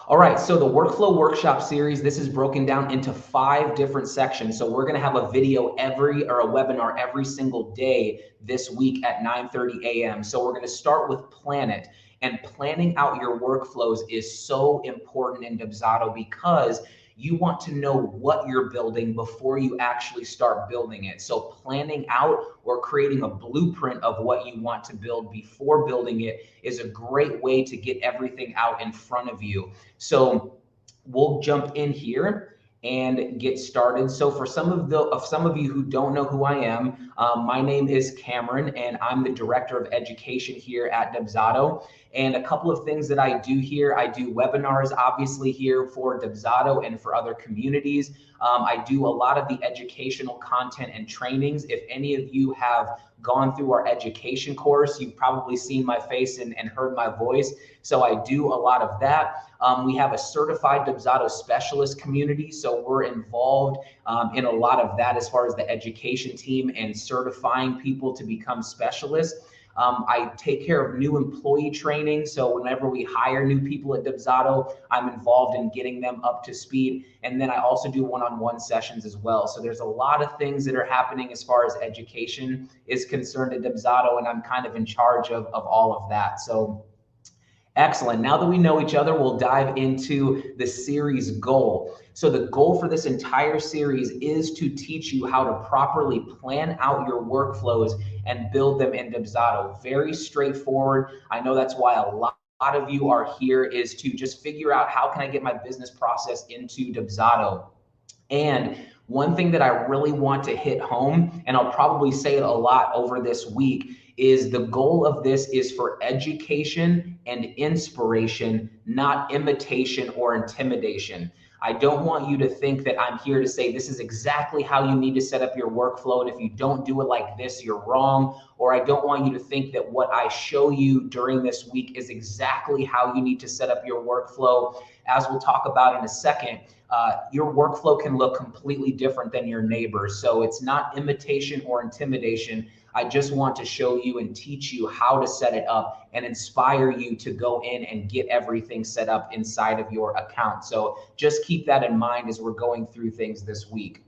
All right, so the workflow workshop series, this is broken down into 5 different sections. So we're going to have a video or a webinar every single day this week at 9:30 a.m. So we're going to start with Planet, and planning out your workflows is so important in Dubsado because you want to know what you're building before you actually start building it. So planning out or creating a blueprint of what you want to build before building it is a great way to get everything out in front of you. So we'll jump in here and get started. So for some of you who don't know who I am, my name is Cameron, and I'm the director of education here at Dubsado. And a couple of things that I do here, I do webinars, obviously here for Dubsado and for other communities. I do a lot of the educational content and trainings. If any of you have gone through our education course, you've probably seen my face and heard my voice. So I do a lot of that. We have a certified Dubsado specialist community. So we're involved in a lot of that as far as the education team and certifying people to become specialists. I take care of new employee training. So whenever we hire new people at Dubsado, I'm involved in getting them up to speed. And then I also do one-on-one sessions as well. So there's a lot of things that are happening as far as education is concerned at Dubsado, and I'm kind of in charge of all of that. So excellent. Now that we know each other, we'll dive into the series goal. So the goal for this entire series is to teach you how to properly plan out your workflows and build them in Dubsado. Very straightforward. I know that's why a lot of you are here, is to just figure out how can I get my business process into Dubsado. And one thing that I really want to hit home, and I'll probably say it a lot over this week, is the goal of this is for education and inspiration, not imitation or intimidation. I don't want you to think that I'm here to say this is exactly how you need to set up your workflow, and if you don't do it like this, you're wrong. Or I don't want you to think that what I show you during this week is exactly how you need to set up your workflow. As we'll talk about in a second, your workflow can look completely different than your neighbor's. So it's not imitation or intimidation. I just want to show you and teach you how to set it up and inspire you to go in and get everything set up inside of your account. So just keep that in mind as we're going through things this week.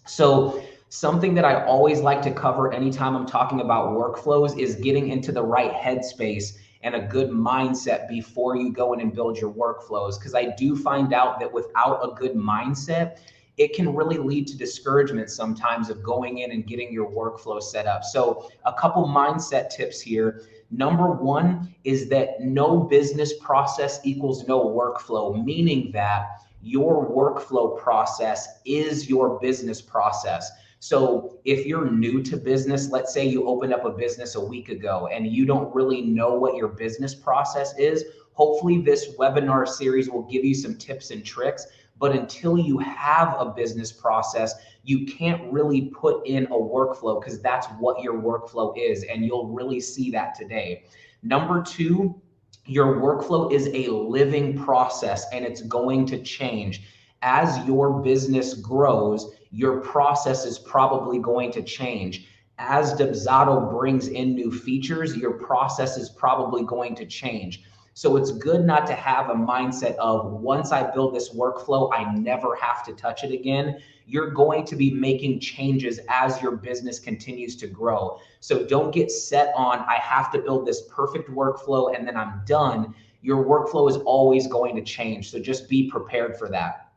So something that I always like to cover anytime I'm talking about workflows is getting into the right headspace and a good mindset before you go in and build your workflows. Because I do find out that without a good mindset, it can really lead to discouragement sometimes of going in and getting your workflow set up. So a couple mindset tips here. Number one is that no business process equals no workflow, meaning that your workflow process is your business process. So if you're new to business, let's say you opened up a business a week ago and you don't really know what your business process is, hopefully this webinar series will give you some tips and tricks. But until you have a business process, you can't really put in a workflow, because that's what your workflow is. And you'll really see that today. Number two, your workflow is a living process and it's going to change. As your business grows, your process is probably going to change. As Dubsado brings in new features, your process is probably going to change. So it's good not to have a mindset of, once I build this workflow, I never have to touch it again. You're going to be making changes as your business continues to grow. So don't get set on, I have to build this perfect workflow and then I'm done. Your workflow is always going to change. So just be prepared for that.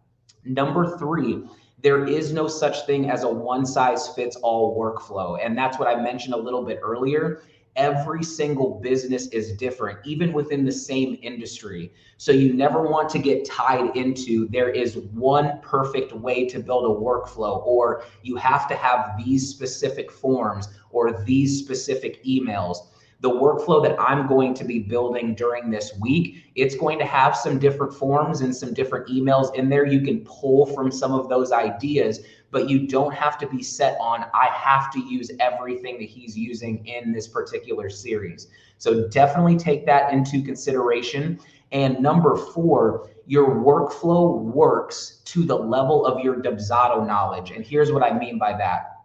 Number three, there is no such thing as a one-size-fits-all workflow. And that's what I mentioned a little bit earlier. Every single business is different, even within the same industry. So you never want to get tied into, there is one perfect way to build a workflow, or you have to have these specific forms or these specific emails. The workflow that I'm going to be building during this week, it's going to have some different forms and some different emails in there. You can pull from some of those ideas, but you don't have to be set on, I have to use everything that he's using in this particular series. So definitely take that into consideration. And number four, your workflow works to the level of your Dubsado knowledge. And here's what I mean by that.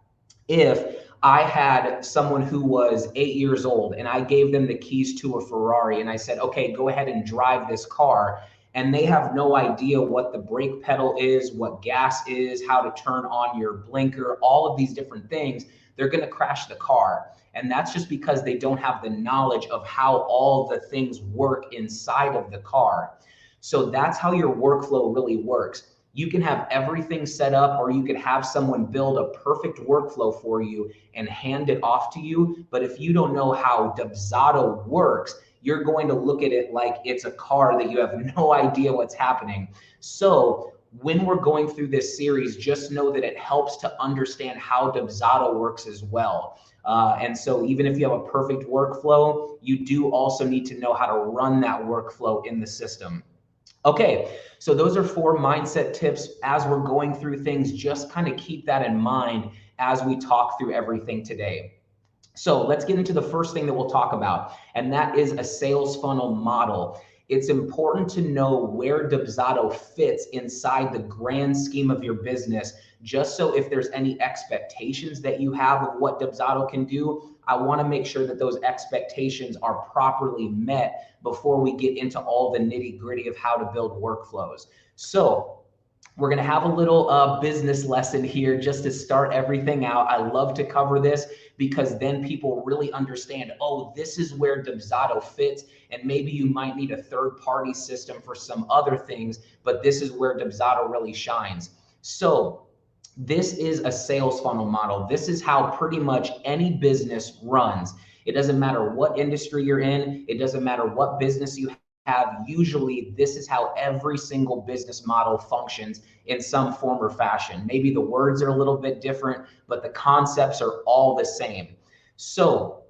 If I had someone who was 8 years old and I gave them the keys to a Ferrari and I said, okay, go ahead and drive this car. and they have no idea what the brake pedal is, what gas is, how to turn on your blinker, all of these different things, they're going to crash the car. And that's just because they don't have the knowledge of how all the things work inside of the car. So that's how your workflow really works. You can have everything set up, or you could have someone build a perfect workflow for you and hand it off to you. But if you don't know how Dubsado works, you're going to look at it like it's a car that you have no idea what's happening. So when we're going through this series, just know that it helps to understand how Dubsado works as well. And so even if you have a perfect workflow, you do also need to know how to run that workflow in the system. Okay, so those are 4 mindset tips as we're going through things. Just kind of keep that in mind as we talk through everything today. So let's get into the first thing that we'll talk about, and that is a sales funnel model. It's important to know where Dubsado fits inside the grand scheme of your business, just so if there's any expectations that you have of what Dubsado can do, I want to make sure that those expectations are properly met before we get into all the nitty-gritty of how to build workflows. So we're going to have a little business lesson here just to start everything out. I love to cover this because then people really understand, oh, this is where Dubsado fits, and maybe you might need a third-party system for some other things, but this is where Dubsado really shines. So this is a sales funnel model. This is how pretty much any business runs. It doesn't matter what industry you're in. It doesn't matter what business you have. Usually this is how every single business model functions in some form or fashion. Maybe the words are a little bit different, but the concepts are all the same. So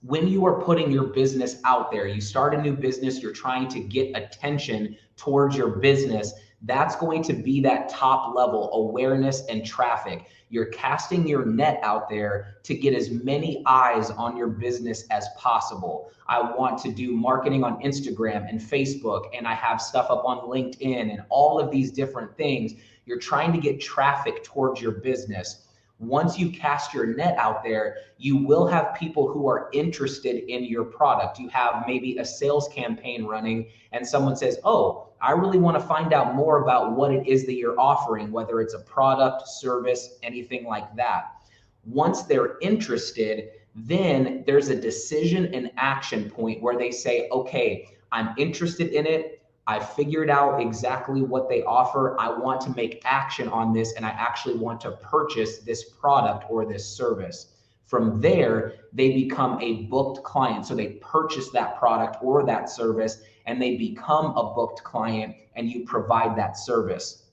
when you are putting your business out there, you start a new business, you're trying to get attention towards your business, that's going to be that top level awareness and traffic. You're casting your net out there to get as many eyes on your business as possible. I want to do marketing on Instagram and Facebook, and I have stuff up on LinkedIn and all of these different things. You're trying to get traffic towards your business. Once you cast your net out there, you will have people who are interested in your product. You have maybe a sales campaign running and someone says, oh, I really want to find out more about what it is that you're offering, whether it's a product, service, anything like that. Once they're interested, then there's a decision and action point where they say, okay, I'm interested in it. I figured out exactly what they offer. I want to make action on this, and I actually want to purchase this product or this service. From there, they become a booked client. So they purchase that product or that service, and they become a booked client, and you provide that service.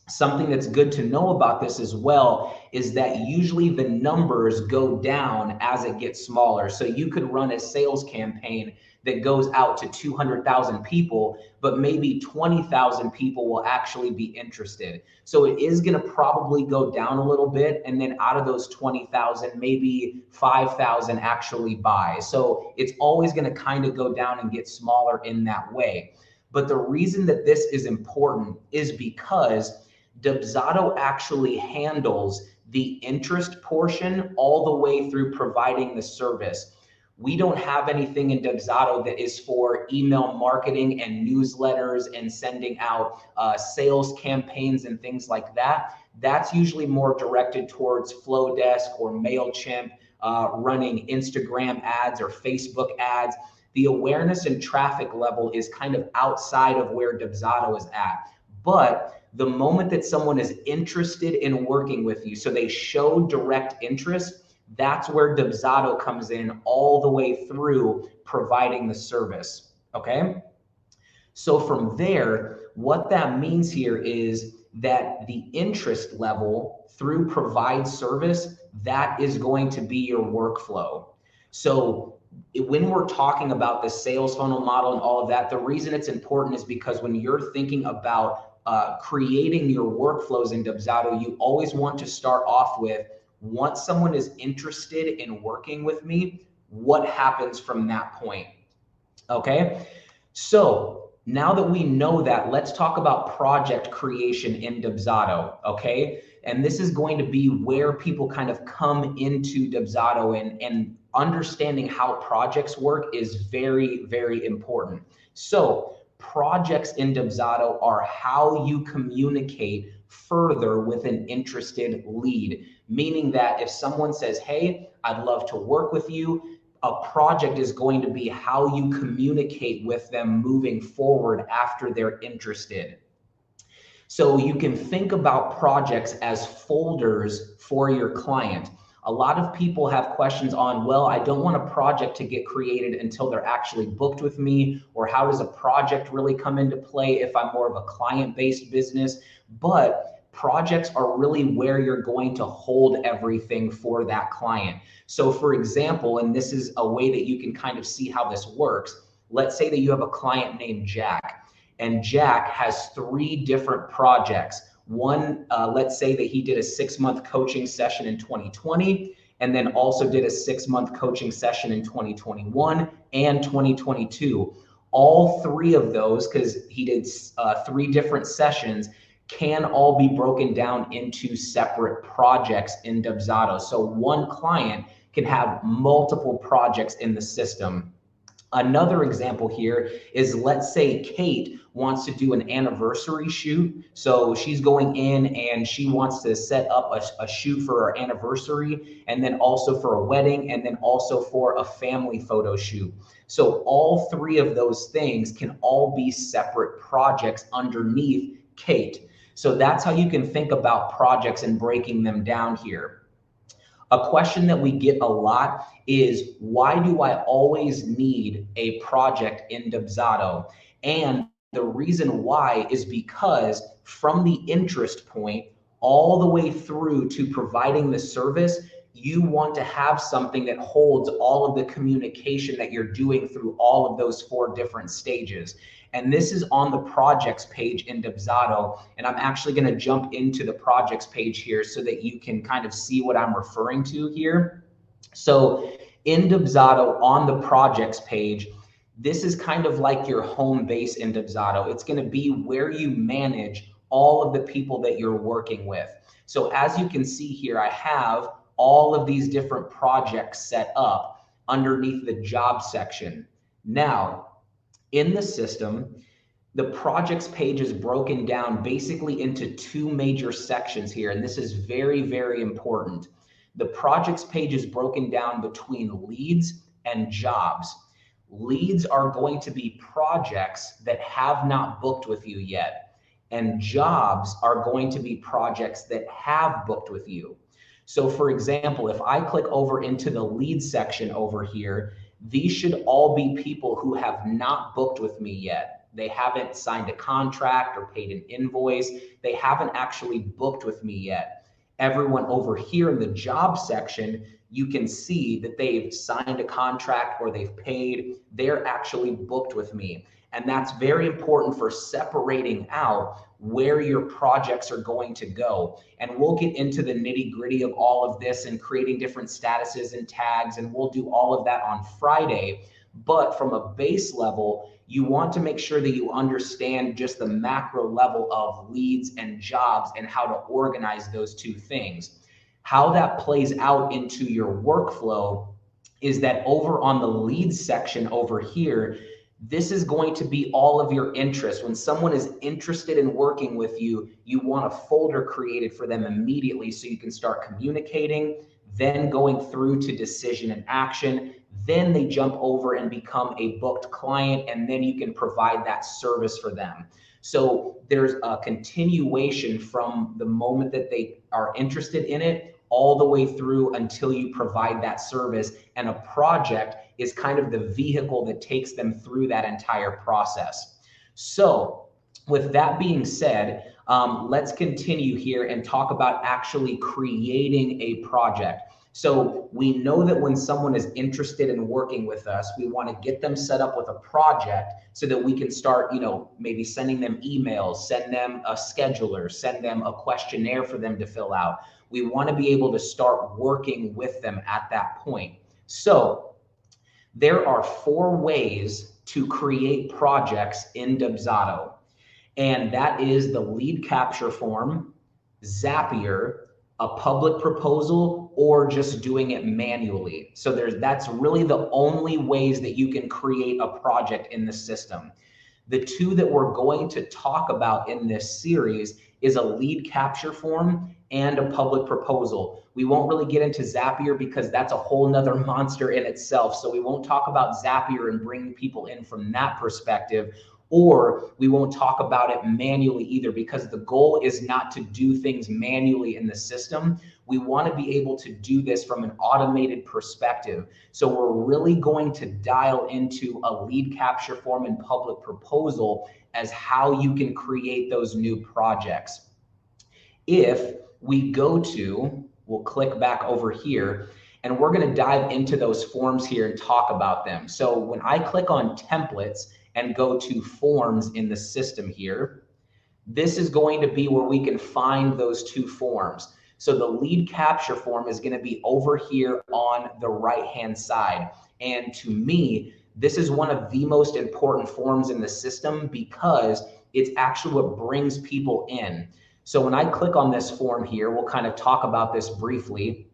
Something that's good to know about this as well is that usually the numbers go down as it gets smaller. So you could run a sales campaign that goes out to 200,000 people, but maybe 20,000 people will actually be interested. So it is going to probably go down a little bit. And then out of those 20,000, maybe 5,000 actually buy. So it's always going to kind of go down and get smaller in that way. But the reason that this is important is because Dubsado actually handles the interest portion all the way through providing the service. We don't have anything in Dubsado that is for email marketing and newsletters and sending out sales campaigns and things like that. That's usually more directed towards Flowdesk or MailChimp, running Instagram ads or Facebook ads. The awareness and traffic level is kind of outside of where Dubsado is at. But the moment that someone is interested in working with you, so they show direct interest, that's where Dubsado comes in all the way through providing the service, okay? So from there, what that means here is that the interest level through provide service, that is going to be your workflow. So when we're talking about the sales funnel model and all of that, the reason it's important is because when you're thinking about creating your workflows in Dubsado, you always want to start off with, once someone is interested in working with me, what happens from that point? Okay, so now that we know that, let's talk about project creation in Dubsado, okay? And this is going to be where people kind of come into Dubsado, and understanding how projects work is very, very important. So Projects in Dubsado are how you communicate further with an interested lead, meaning that if someone says, hey, I'd love to work with you, a project is going to be how you communicate with them moving forward after they're interested. So you can think about projects as folders for your client. A lot of people have questions on, well, I don't want a project to get created until they're actually booked with me, or how does a project really come into play if I'm more of a client-based business? But projects are really where you're going to hold everything for that client. So for example, and this is a way that you can kind of see how this works, let's say that you have a client named Jack, and Jack has 3 different projects. One, let's say that he did a 6-month coaching session in 2020, and then also did a 6-month coaching session in 2021 and 2022. All 3 of those, because he did 3 different sessions, can all be broken down into separate projects in Dubsado. So one client can have multiple projects in the system. Another example here is, let's say Kate wants to do an anniversary shoot. So she's going in and she wants to set up a shoot for her anniversary, and then also for a wedding, and then also for a family photo shoot. So all 3 of those things can all be separate projects underneath Kate. So that's how you can think about projects and breaking them down here. A question that we get a lot is, why do I always need a project in Dubsado? And the reason why is because from the interest point all the way through to providing the service, you want to have something that holds all of the communication that you're doing through all of those 4 different stages. And this is on the projects page in Dubsado. And I'm actually going to jump into the projects page here so that you can kind of see what I'm referring to here. So in Dubsado, on the projects page, this is kind of like your home base in Dubsado. It's going to be where you manage all of the people that you're working with. So as you can see here, I have all of these different projects set up underneath the job section. Now, in the system, the projects page is broken down basically into 2 major sections here, and this is very, very important. The projects page is broken down between leads and jobs. Leads are going to be projects that have not booked with you yet, and jobs are going to be projects that have booked with you. So for example, if I click over into the lead section over here, these should all be people who have not booked with me yet. They haven't signed a contract or paid an invoice. They haven't actually booked with me yet. Everyone over here in the job section, you can see that they've signed a contract or they've paid. They're actually booked with me. And that's very important for separating out where your projects are going to go. And we'll get into the nitty-gritty of all of this and creating different statuses and tags, and we'll do all of that on Friday. But from a base level, you want to make sure that you understand just the macro level of leads and jobs and how to organize those 2 things. How that plays out into your workflow is that over on the leads section over here, this is going to be all of your interest. When someone is interested in working with you, you want a folder created for them immediately so you can start communicating, then going through to decision and action. Then they jump over and become a booked client, and then you can provide that service for them. So there's a continuation from the moment that they are interested in it all the way through until you provide that service. And a project is kind of the vehicle that takes them through that entire process. So with that being said, let's continue here and talk about actually creating a project. So we know that when someone is interested in working with us, we want to get them set up with a project so that we can start, maybe sending them emails, send them a scheduler, send them a questionnaire for them to fill out. We want to be able to start working with them at that point. So there are 4 ways to create projects in Dubsado, and that is the lead capture form, Zapier, a public proposal, or just doing it manually. So that's really the only ways that you can create a project in the system. The two that we're going to talk about in this series is a lead capture form and a public proposal. We won't really get into Zapier because that's a whole nother monster in itself. So we won't talk about Zapier and bringing people in from that perspective, or we won't talk about it manually either, because the goal is not to do things manually in the system. We want to be able to do this from an automated perspective. So we're really going to dial into a lead capture form and public proposal as how you can create those new projects. If we go to, we'll click back over here, and we're going to dive into those forms here and talk about them. So when I click on templates and go to forms in the system here, this is going to be where we can find those two forms. So the lead capture form is going to be over here on the right-hand side. And to me, this is one of the most important forms in the system because it's actually what brings people in. So when I click on this form here, we'll kind of talk about this briefly.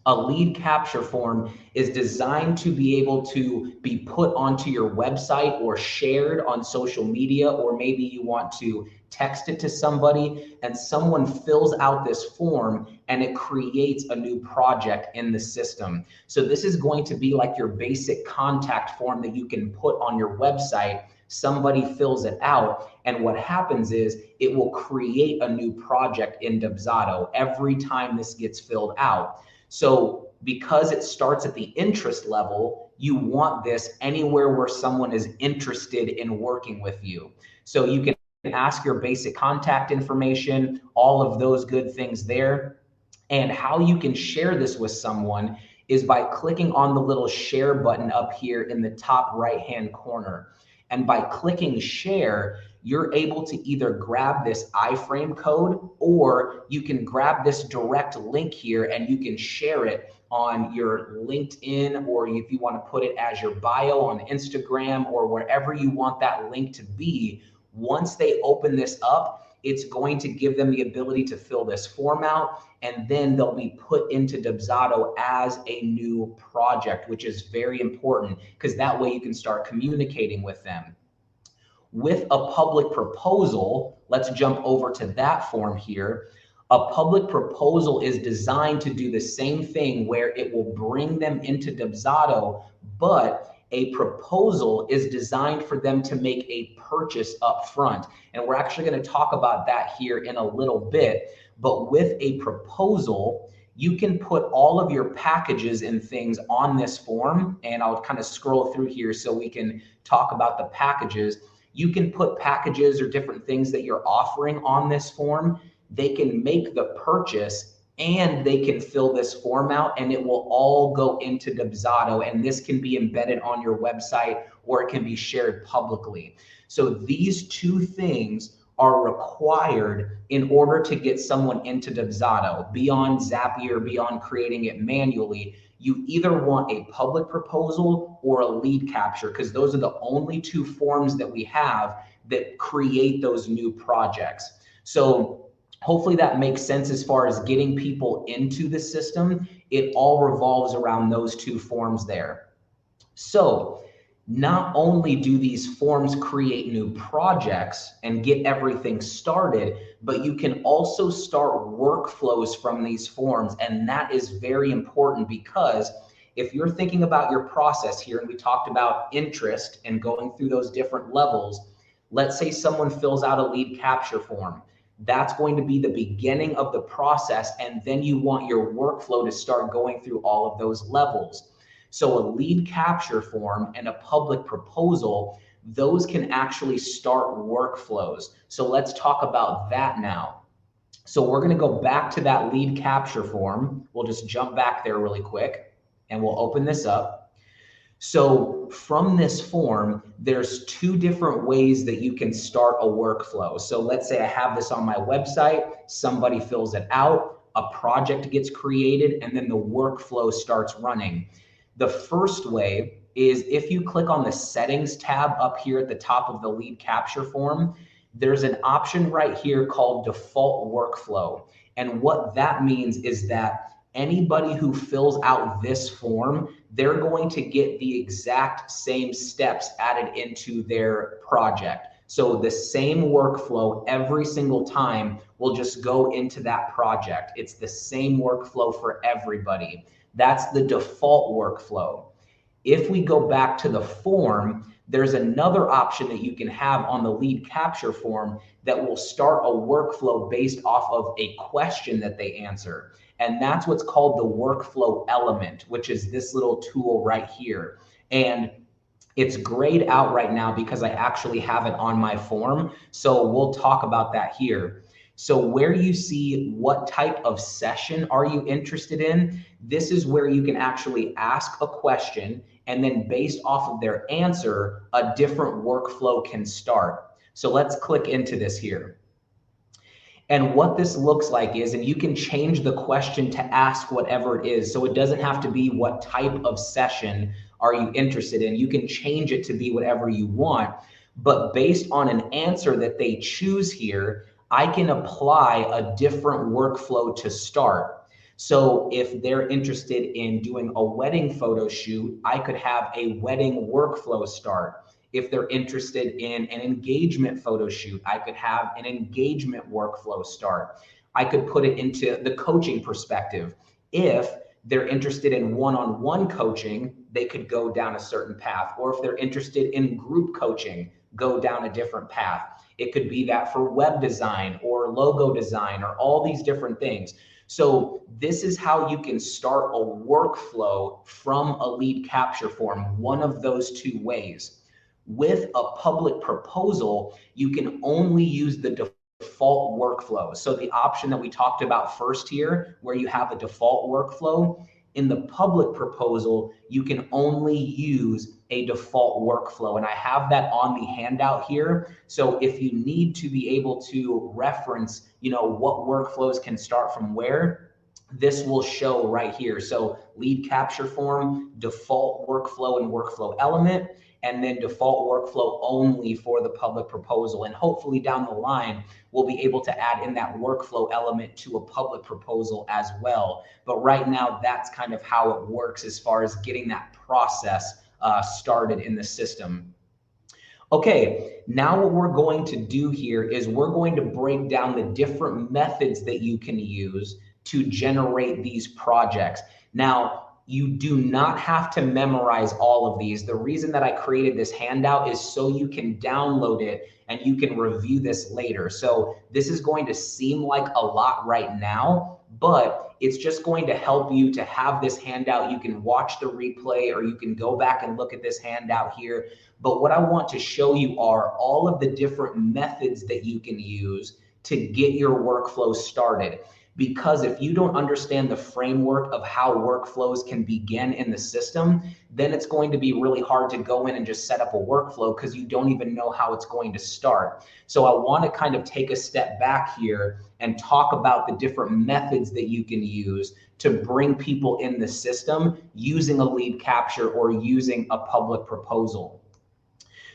A lead capture form is designed to be able to be put onto your website or shared on social media, or maybe you want to text it to somebody and someone fills out this form and it creates a new project in the system. So this is going to be like your basic contact form that you can put on your website. Somebody fills it out, and what happens is it will create a new project in Dubsado every time this gets filled out. So because it starts at the interest level, you want this anywhere where someone is interested in working with you. So you can ask your basic contact information, all of those good things there. And how you can share this with someone is by clicking on the little share button up here in the top right-hand corner. And by clicking share, you're able to either grab this iframe code, or you can grab this direct link here and you can share it on your LinkedIn, or if you want to put it as your bio on Instagram, or wherever you want that link to be. Once they open this up, it's going to give them the ability to fill this form out, and then they'll be put into Dubsado as a new project, which is very important because that way you can start communicating with them. With a public proposal, let's jump over to that form here. A public proposal is designed to do the same thing, where it will bring them into Dubsado, but a proposal is designed for them to make a purchase up front. And we're actually going to talk about that here in a little bit. But with a proposal, you can put all of your packages and things on this form. And I'll kind of scroll through here so we can talk about the packages. You can put packages or different things that you're offering on this form. They can make the purchase and they can fill this form out, and it will all go into Dubsado, and this can be embedded on your website or it can be shared publicly. So these two things are required in order to get someone into Dubsado. Beyond Zapier, beyond creating it manually, you either want a public proposal or a lead capture, because those are the only two forms that we have that create those new projects. So hopefully that makes sense as far as getting people into the system. It all revolves around those two forms there. So not only do these forms create new projects and get everything started, but you can also start workflows from these forms. And that is very important, because if you're thinking about your process here, and we talked about interest and going through those different levels, let's say someone fills out a lead capture form. That's going to be the beginning of the process. And then you want your workflow to start going through all of those levels. So a lead capture form and a public proposal, those can actually start workflows. So let's talk about that now. So we're going to go back to that lead capture form. We'll just jump back there really quick and we'll open this up. So from this form, there's two different ways that you can start a workflow. So let's say I have this on my website, somebody fills it out, a project gets created, and then the workflow starts running. The first way is if you click on the settings tab up here at the top of the lead capture form, there's an option right here called default workflow. And what that means is that anybody who fills out this form, they're going to get the exact same steps added into their project. So the same workflow every single time will just go into that project. It's the same workflow for everybody. That's the default workflow. If we go back to the form, there's another option that you can have on the lead capture form that will start a workflow based off of a question that they answer. And that's what's called the workflow element, which is this little tool right here. And it's grayed out right now because I actually have it on my form. So we'll talk about that here. So where you see what type of session are you interested in, this is where you can actually ask a question, and then based off of their answer, a different workflow can start. So let's click into this here. And what this looks like is, and you can change the question to ask whatever it is. So it doesn't have to be what type of session are you interested in. You can change it to be whatever you want. But based on an answer that they choose here, I can apply a different workflow to start. So if they're interested in doing a wedding photo shoot, I could have a wedding workflow start. If they're interested in an engagement photo shoot, I could have an engagement workflow start. I could put it into the coaching perspective. If they're interested in one-on-one coaching, they could go down a certain path. Or if they're interested in group coaching, go down a different path. It could be that for web design or logo design or all these different things. So this is how you can start a workflow from a lead capture form, one of those two ways. With a public proposal, you can only use the default workflow. So the option that we talked about first here, where you have a default workflow, in the public proposal, you can only use a default workflow. And I have that on the handout here. So if you need to be able to reference, what workflows can start from where, this will show right here. So lead capture form, default workflow and workflow element, and then default workflow only for the public proposal. And hopefully down the line, we'll be able to add in that workflow element to a public proposal as well. But right now, that's kind of how it works as far as getting that process started in the system. Okay, now what we're going to do here is we're going to break down the different methods that you can use to generate these projects. Now, you do not have to memorize all of these. The reason that I created this handout is so you can download it and you can review this later. So this is going to seem like a lot right now, but it's just going to help you to have this handout. You can watch the replay or you can go back and look at this handout here. But what I want to show you are all of the different methods that you can use to get your workflow started. Because if you don't understand the framework of how workflows can begin in the system, then it's going to be really hard to go in and just set up a workflow because you don't even know how it's going to start. So I want to kind of take a step back here and talk about the different methods that you can use to bring people in the system using a lead capture or using a public proposal.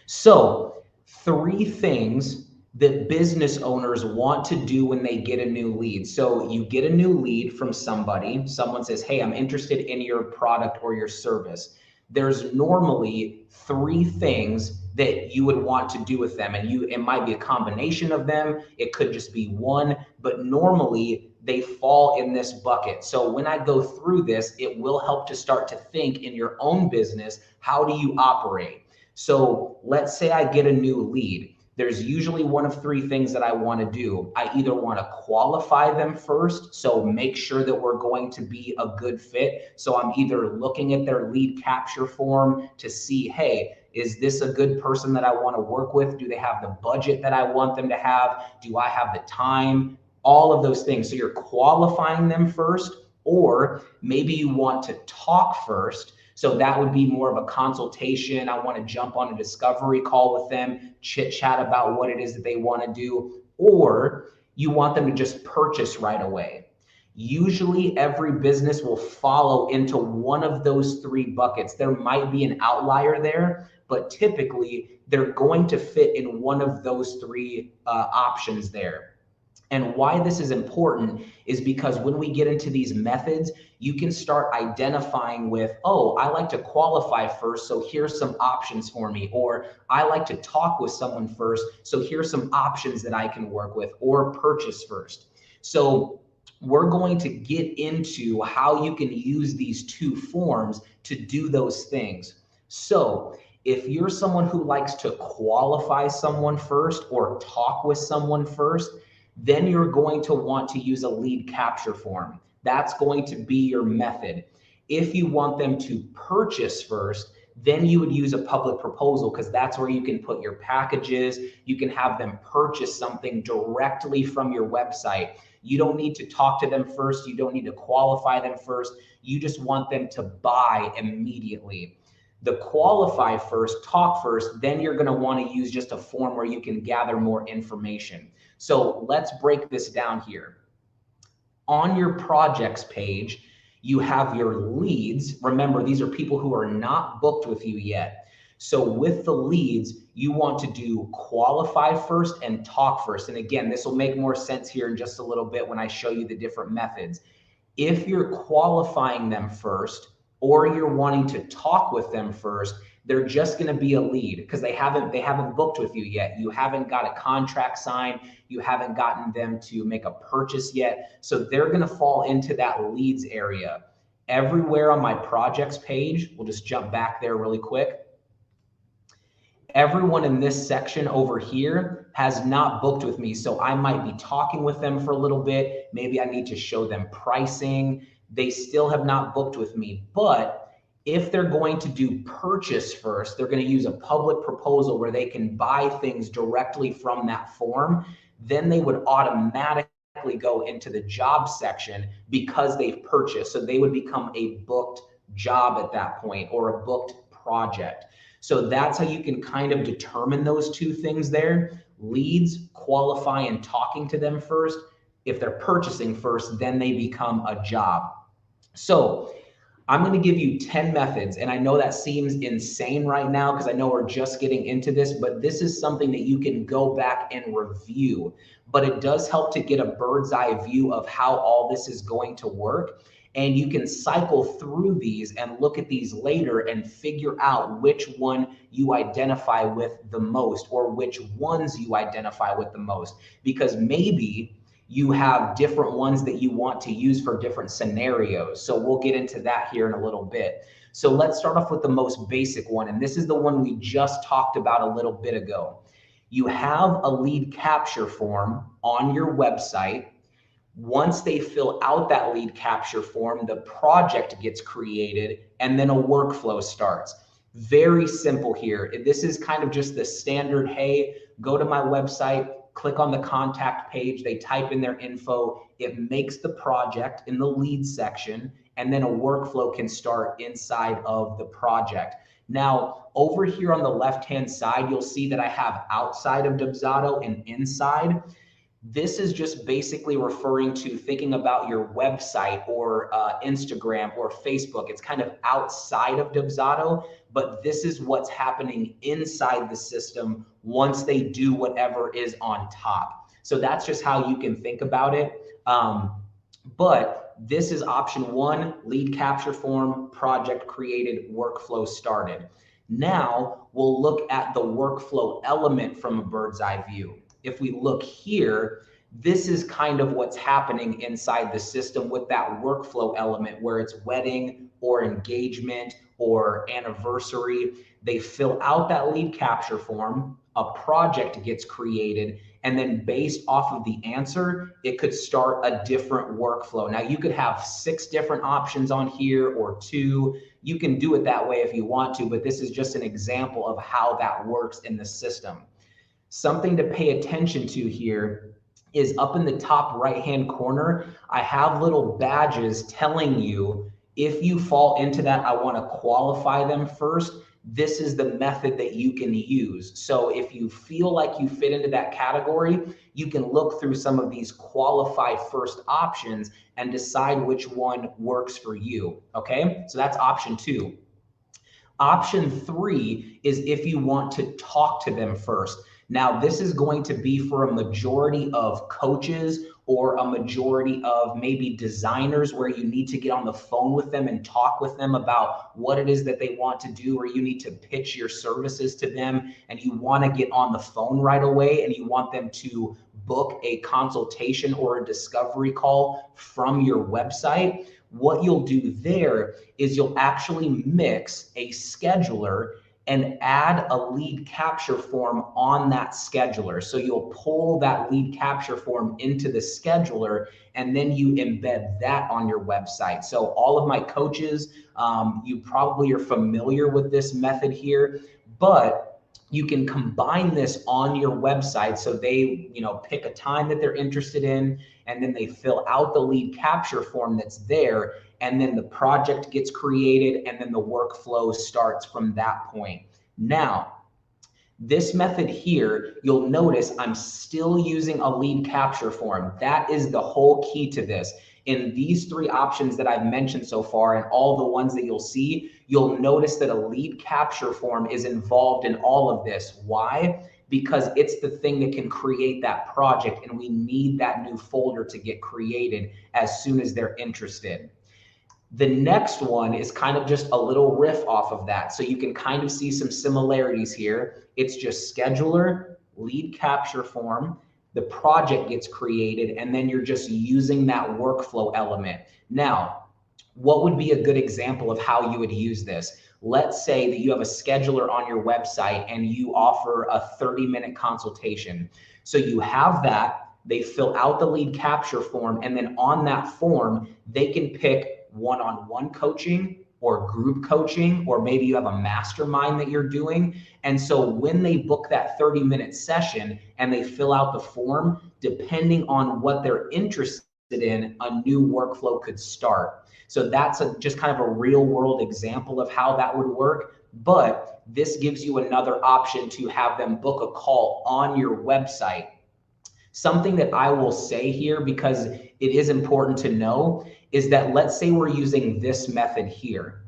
So 3 things that business owners want to do when they get a new lead. So you get a new lead from somebody, someone says, hey, I'm interested in your product or your service. There's normally 3 things that you would want to do with them. And it might be a combination of them. It could just be one, but normally they fall in this bucket. So when I go through this, it will help to start to think in your own business, how do you operate? So let's say I get a new lead. There's usually one of 3 things that I want to do. I either want to qualify them first, so make sure that we're going to be a good fit. So I'm either looking at their lead capture form to see, hey, is this a good person that I want to work with? Do they have the budget that I want them to have? Do I have the time? All of those things. So you're qualifying them first, or maybe you want to talk first. So that would be more of a consultation. I want to jump on a discovery call with them, chit chat about what it is that they want to do, or you want them to just purchase right away. Usually every business will follow into one of those 3 buckets. There might be an outlier there, but typically they're going to fit in one of those 3 options there. And why this is important is because when we get into these methods, you can start identifying with, oh, I like to qualify first, so here's some options for me. Or I like to talk with someone first, so here's some options that I can work with, or purchase first. So we're going to get into how you can use these two forms to do those things. So if you're someone who likes to qualify someone first or talk with someone first, then you're going to want to use a lead capture form. That's going to be your method. If you want them to purchase first, then you would use a public proposal, because that's where you can put your packages. You can have them purchase something directly from your website. You don't need to talk to them first. You don't need to qualify them first. You just want them to buy immediately. The qualify first, talk first, then you're going to want to use just a form where you can gather more information. So let's break this down here. On your projects page, you have your leads. Remember, these are people who are not booked with you yet. So with the leads, you want to do qualify first and talk first. And again, this will make more sense here in just a little bit when I show you the different methods. If you're qualifying them first, or you're wanting to talk with them first, they're just going to be a lead because they haven't booked with you yet. You haven't got a contract signed. You haven't gotten them to make a purchase yet. So they're going to fall into that leads area. Everywhere on my projects page, we'll just jump back there really quick. Everyone in this section over here has not booked with me. So I might be talking with them for a little bit. Maybe I need to show them pricing. They still have not booked with me. But if they're going to do purchase first, they're going to use a public proposal where they can buy things directly from that form. Then they would automatically go into the job section because they've purchased. So they would become a booked job at that point, or a booked project. So that's how you can kind of determine those two things there. Leads, qualify and talking to them first. If they're purchasing first, then they become a job. So I'm going to give you 10 methods. And I know that seems insane right now because I know we're just getting into this, but this is something that you can go back and review. But it does help to get a bird's eye view of how all this is going to work. And you can cycle through these and look at these later and figure out which one you identify with the most, or which ones you identify with the most, because maybe you have different ones that you want to use for different scenarios. So we'll get into that here in a little bit. So let's start off with the most basic one. And this is the one we just talked about a little bit ago. You have a lead capture form on your website. Once they fill out that lead capture form, the project gets created and then a workflow starts. Very simple here. This is kind of just the standard, hey, go to my website, click on the contact page, they type in their info, it makes the project in the lead section, and then a workflow can start inside of the project. Now, over here on the left-hand side, you'll see that I have outside of Dubsado and inside. This is just basically referring to thinking about your website or Instagram or Facebook. It's kind of outside of Dubsado, but this is what's happening inside the system once they do whatever is on top. So that's just how you can think about it. But this is option one, lead capture form, project created, workflow started. Now we'll look at the workflow element from a bird's eye view. If we look here, this is kind of what's happening inside the system with that workflow element, where it's wedding or engagement or anniversary. They fill out that lead capture form, a project gets created, and then based off of the answer, it could start a different workflow. Now you could have 6 different options on here or 2. You can do it that way if you want to, but this is just an example of how that works in the system. Something to pay attention to here is up in the top right-hand corner, I have little badges telling you if you fall into that, I want to qualify them first. This is the method that you can use. So if you feel like you fit into that category, you can look through some of these qualify first options and decide which one works for you. Okay, so that's option 2. Option 3 is if you want to talk to them first. Now, this is going to be for a majority of coaches or a majority of maybe designers where you need to get on the phone with them and talk with them about what it is that they want to do, or you need to pitch your services to them and you want to get on the phone right away and you want them to book a consultation or a discovery call from your website. What you'll do there is you'll actually mix a scheduler and add a lead capture form on that scheduler. So you'll pull that lead capture form into the scheduler and then you embed that on your website. So all of my coaches, you probably are familiar with this method here, but you can combine this on your website. So they, pick a time that they're interested in, and then they fill out the lead capture form that's there, and then the project gets created, and then the workflow starts from that point. Now, this method here, you'll notice I'm still using a lead capture form. That is the whole key to this. In these three options that I've mentioned so far and all the ones that you'll see, you'll notice that a lead capture form is involved in all of this. Why? Because it's the thing that can create that project, and we need that new folder to get created as soon as they're interested. The next one is kind of just a little riff off of that. So you can kind of see some similarities here. It's just scheduler, lead capture form, the project gets created, and then you're just using that workflow element. Now, what would be a good example of how you would use this? Let's say that you have a scheduler on your website and you offer a 30-minute consultation. So you have that, they fill out the lead capture form, and then on that form, they can pick one-on-one coaching or group coaching, or maybe you have a mastermind that you're doing. And so when they book that 30-minute session and they fill out the form, depending on what they're interested in, a new workflow could start. So that's just kind of a real world example of how that would work. But this gives you another option to have them book a call on your website. Something that I will say here, because it is important to know, is that let's say we're using this method here.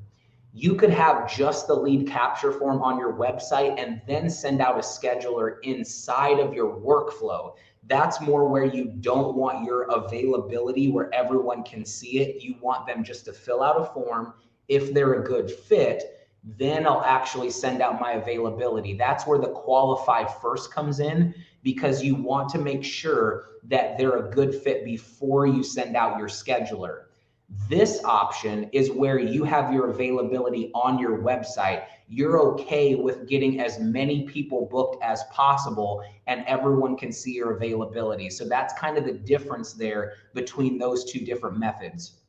You could have just the lead capture form on your website and then send out a scheduler inside of your workflow. That's more where you don't want your availability where everyone can see it. You want them just to fill out a form. If they're a good fit, then I'll actually send out my availability. That's where the qualified first comes in, because you want to make sure that they're a good fit before you send out your scheduler. This option is where you have your availability on your website. You're okay with getting as many people booked as possible and everyone can see your availability. So that's kind of the difference there between those two different methods.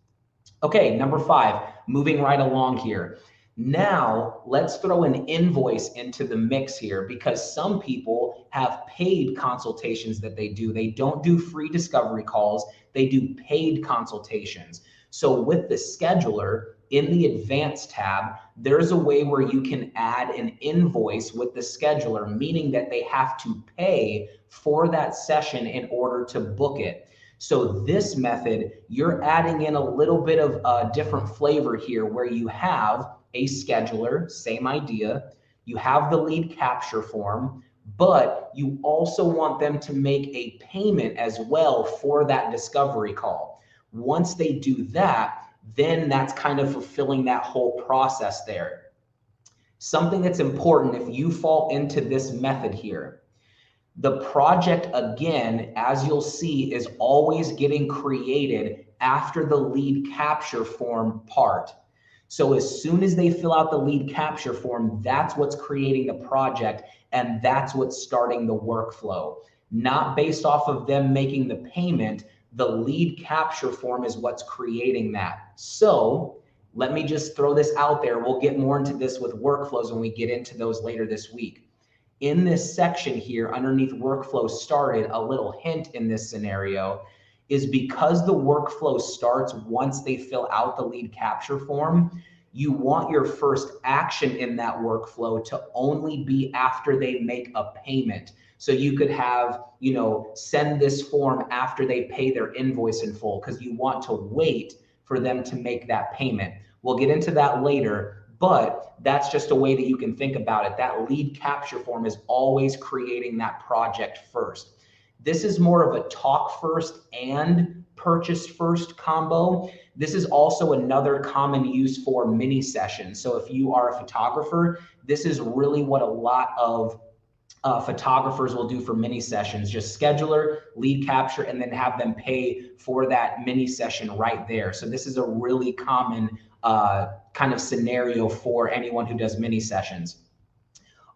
Okay, number 5, moving right along here. Now, let's throw an invoice into the mix here, because some people have paid consultations that they do. They don't do free discovery calls, they do paid consultations. So with the scheduler, in the advanced tab, there's a way where you can add an invoice with the scheduler, meaning that they have to pay for that session in order to book it. So this method, you're adding in a little bit of a different flavor here, where you have a scheduler, same idea. You have the lead capture form, but you also want them to make a payment as well for that discovery call. Once they do that, then that's kind of fulfilling that whole process there. Something that's important, if you fall into this method here, the project, again, as you'll see, is always getting created after the lead capture form part. So as soon as they fill out the lead capture form, that's what's creating the project, and that's what's starting the workflow. Not based off of them making the payment, the lead capture form is what's creating that. So let me just throw this out there. We'll get more into this with workflows when we get into those later this week. In this section here, underneath workflow started, a little hint in this scenario is because the workflow starts once they fill out the lead capture form, you want your first action in that workflow to only be after they make a payment. So you could have, send this form after they pay their invoice in full, because you want to wait for them to make that payment. We'll get into that later, but that's just a way that you can think about it. That lead capture form is always creating that project first. This is more of a talk first and purchase first combo. This is also another common use for mini sessions. So if you are a photographer, this is really what a lot of photographers will do for mini sessions. Just scheduler, lead capture, and then have them pay for that mini session right there. So this is a really common kind of scenario for anyone who does mini sessions.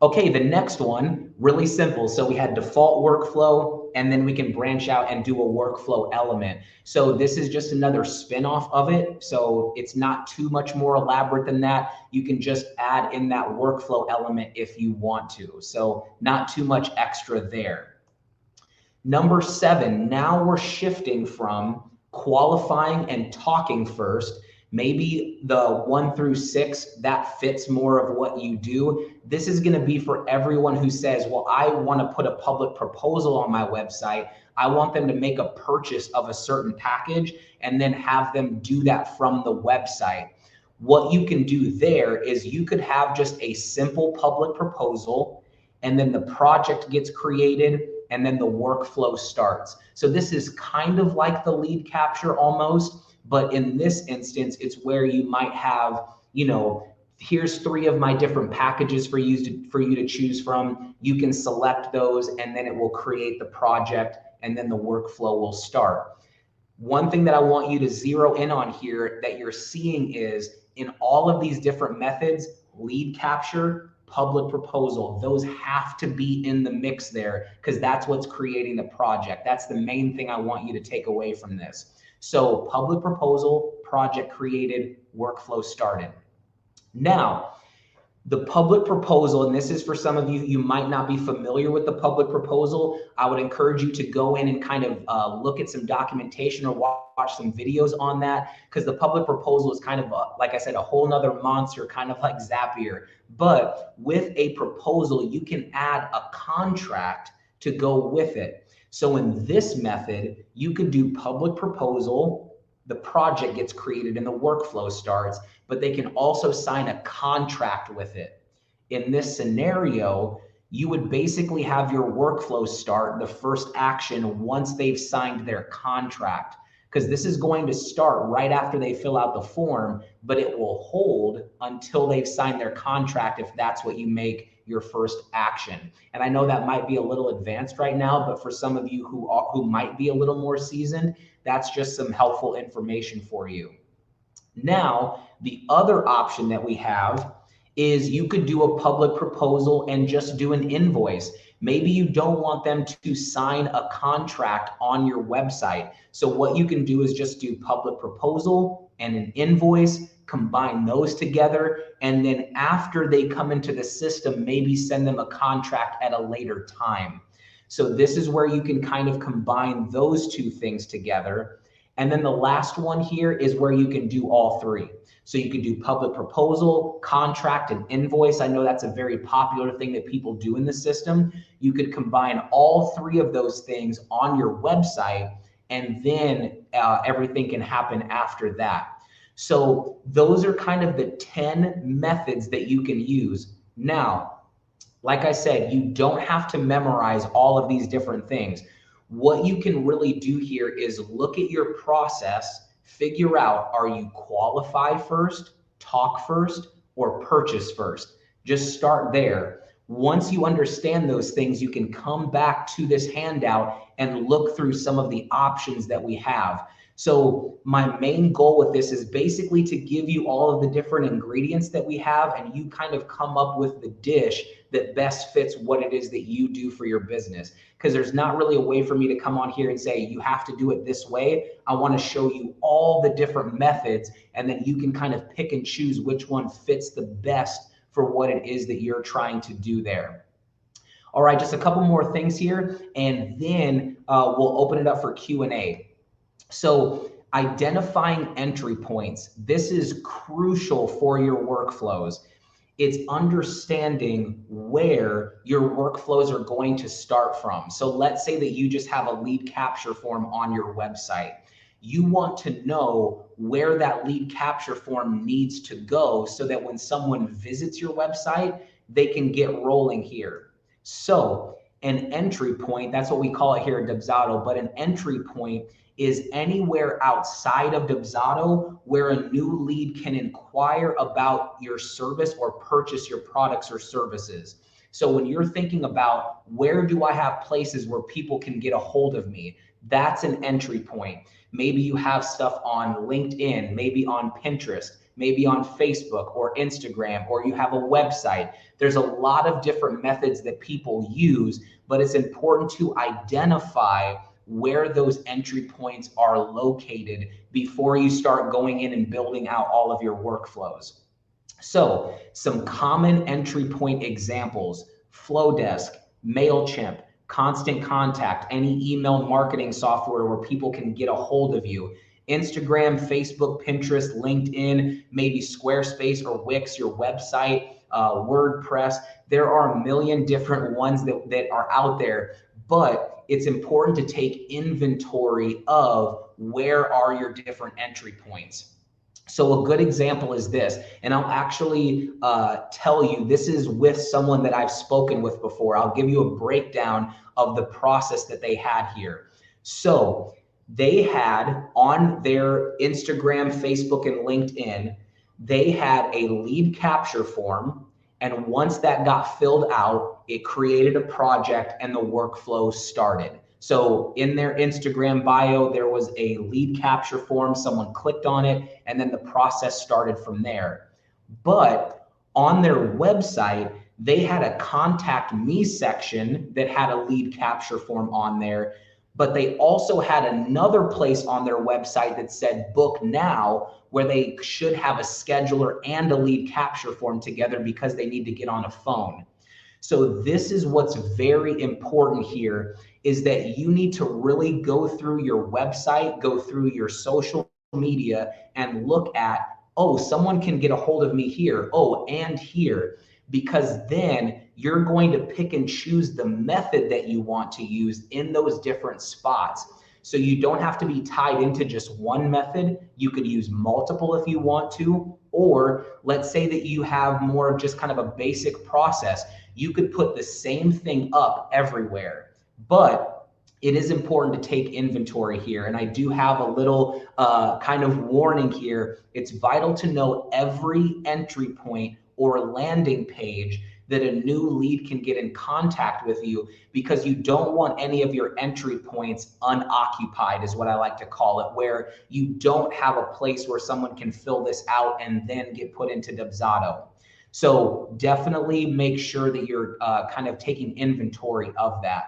Okay, the next one, really simple. So we had default workflow, and then we can branch out and do a workflow element. So this is just another spin-off of it. So it's not too much more elaborate than that. You can just add in that workflow element if you want to. So not too much extra there. Number 7, now we're shifting from qualifying and talking first. Maybe the 1 through 6, that fits more of what you do. This is going to be for everyone who says, well, I want to put a public proposal on my website. I want them to make a purchase of a certain package and then have them do that from the website. What you can do there is you could have just a simple public proposal, and then the project gets created, and then the workflow starts. So this is kind of like the lead capture almost. But in this instance, it's where you might have, here's 3 of my different packages for you to choose from. You can select those, and then it will create the project, and then the workflow will start. One thing that I want you to zero in on here that you're seeing is in all of these different methods, lead capture, public proposal, those have to be in the mix there because that's what's creating the project. That's the main thing I want you to take away from this. So public proposal, project created, workflow started. Now, the public proposal, and this is for some of you, you might not be familiar with the public proposal. I would encourage you to go in and kind of look at some documentation or watch some videos on that, because the public proposal is kind of, like I said, a whole nother monster, kind of like Zapier. But with a proposal, you can add a contract to go with it. So in this method, you could do public proposal, the project gets created and the workflow starts, but they can also sign a contract with it. In this scenario, you would basically have your workflow start the first action once they've signed their contract, because this is going to start right after they fill out the form, but it will hold until they've signed their contract if that's what you make your first action. And I know that might be a little advanced right now, but for some of you who might be a little more seasoned, that's just some helpful information for you. Now, the other option that we have is you could do a public proposal and just do an invoice. Maybe you don't want them to sign a contract on your website. So what you can do is just do public proposal and an invoice, combine those together, and then after they come into the system, maybe send them a contract at a later time. So this is where you can kind of combine those 2 things together. And then the last one here is where you can do all 3. So you can do public proposal, contract, and invoice. I know that's a very popular thing that people do in the system. You could combine all 3 of those things on your website, and then everything can happen after that. So those are kind of the 10 methods that you can use. Now, like I said, you don't have to memorize all of these different things. What you can really do here is look at your process, figure out, are you qualify first, talk first, or purchase first? Just start there. Once you understand those things, you can come back to this handout and look through some of the options that we have. So my main goal with this is basically to give you all of the different ingredients that we have, and you kind of come up with the dish that best fits what it is that you do for your business. Because there's not really a way for me to come on here and say, you have to do it this way. I want to show you all the different methods, and then you can kind of pick and choose which one fits the best for what it is that you're trying to do there. All right, just a couple more things here, and then we'll open it up for Q&A. So identifying entry points, this is crucial for your workflows. It's understanding where your workflows are going to start from. So let's say that you just have a lead capture form on your website. you want to know where that lead capture form needs to go so that when someone visits your website, they can get rolling here. So an entry point, that's what we call it here at Dubsado, but an entry point is anywhere outside of Dubsado where a new lead can inquire about your service or purchase your products or services. So when you're thinking about where do I have places where people can get a hold of me, that's an entry point. Maybe you have stuff on LinkedIn, maybe on Pinterest, maybe on Facebook or Instagram, or you have a website. There's a lot of different methods that people use, but it's important to identify where those entry points are located before you start going in and building out all of your workflows. So some common entry point examples: Flowdesk, MailChimp, Constant Contact, any email marketing software where people can get a hold of you, Instagram, Facebook, Pinterest, LinkedIn, maybe Squarespace or Wix, your website, WordPress. There are a million different ones that are out there, but it's important to take inventory of where are your different entry points. So a good example is this, and I'll actually tell you, this is with someone that I've spoken with before. I'll give you a breakdown of the process that they had here. So they had on their Instagram, Facebook, and LinkedIn, they had a lead capture form. And once that got filled out, it created a project and the workflow started. So in their Instagram bio, there was a lead capture form, someone clicked on it, and then the process started from there. But on their website, they had a contact me section that had a lead capture form on there, but they also had another place on their website that said book now, where they should have a scheduler and a lead capture form together because they need to get on a phone. So this is what's very important here, is that you need to really go through your website, go through your social media and look at, oh, someone can get a hold of me here. Oh, and here, because then you're going to pick and choose the method that you want to use in those different spots. So you don't have to be tied into just one method. You could use multiple if you want to, or let's say that you have more of just kind of a basic process. You could put the same thing up everywhere, but it is important to take inventory here. And I do have a little kind of warning here. It's vital to know every entry point or landing page that a new lead can get in contact with you, because you don't want any of your entry points unoccupied, is what I like to call it, where you don't have a place where someone can fill this out and then get put into Dubsado. So definitely make sure that you're kind of taking inventory of that.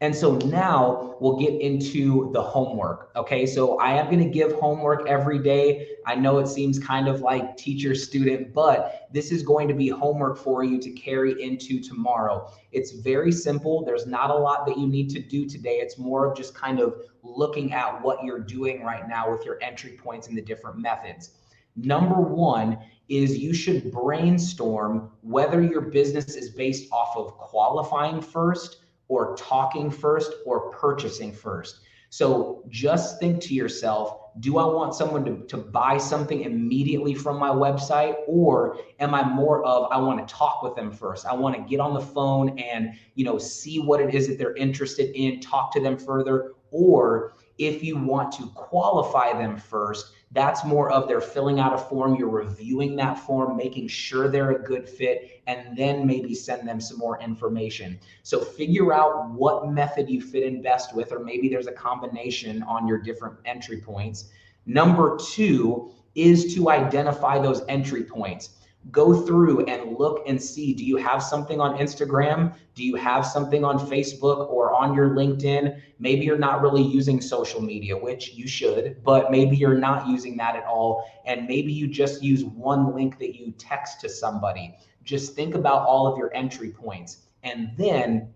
And so now we'll get into the homework. Okay, so I am going to give homework every day. I know it seems kind of like teacher student, but this is going to be homework for you to carry into tomorrow. It's very simple. There's not a lot that you need to do today. It's more of just kind of looking at what you're doing right now with your entry points and the different methods. Number one is you should brainstorm whether your business is based off of qualifying first, or talking first, or purchasing first. So just think to yourself, do I want someone to buy something immediately from my website? Or am I more of, I want to talk with them first. I want to get on the phone and, see what it is that they're interested in, talk to them further. Or if you want to qualify them first, that's more of they're filling out a form, you're reviewing that form, making sure they're a good fit, and then maybe send them some more information. So figure out what method you fit in best with, or maybe there's a combination on your different entry points. Number two is to identify those entry points. Go through and look and see, do you have something on Instagram? Do you have something on Facebook or on your LinkedIn? Maybe you're not really using social media, which you should, but maybe you're not using that at all. And maybe you just use one link that you text to somebody. Just think about all of your entry points. And then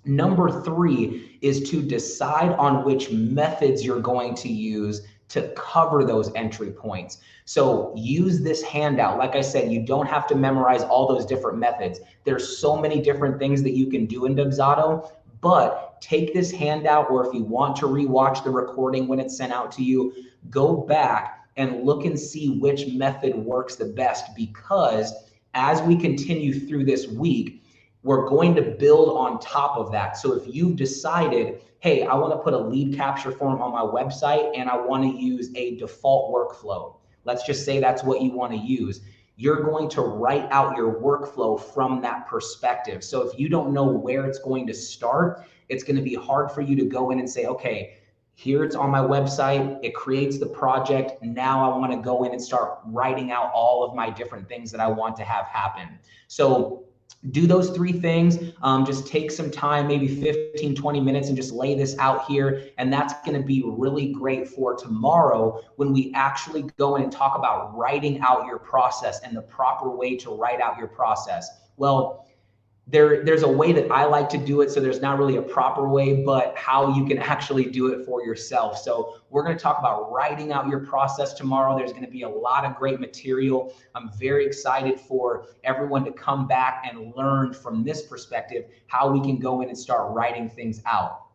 number three is to decide on which methods you're going to use to cover those entry points. So use this handout. Like I said, you don't have to memorize all those different methods. There's so many different things that you can do in Dubsado, but take this handout, or if you want to rewatch the recording when it's sent out to you, go back and look and see which method works the best, because as we continue through this week, we're going to build on top of that. So if you've decided, hey, I want to put a lead capture form on my website and I want to use a default workflow, let's just say that's what you want to use. You're going to write out your workflow from that perspective. So if you don't know where it's going to start, it's going to be hard for you to go in and say, okay, here it's on my website, it creates the project. Now I want to go in and start writing out all of my different things that I want to have happen. So do those three things. Just take some time, maybe 15, 20 minutes, and just lay this out here. And that's going to be really great for tomorrow when we actually go in and talk about writing out your process and the proper way to write out your process. Well, there's a way that I like to do it, so there's not really a proper way, but how you can actually do it for yourself. So we're going to talk about writing out your process tomorrow. There's going to be a lot of great material. I'm very excited for everyone to come back and learn from this perspective how we can go in and start writing things out.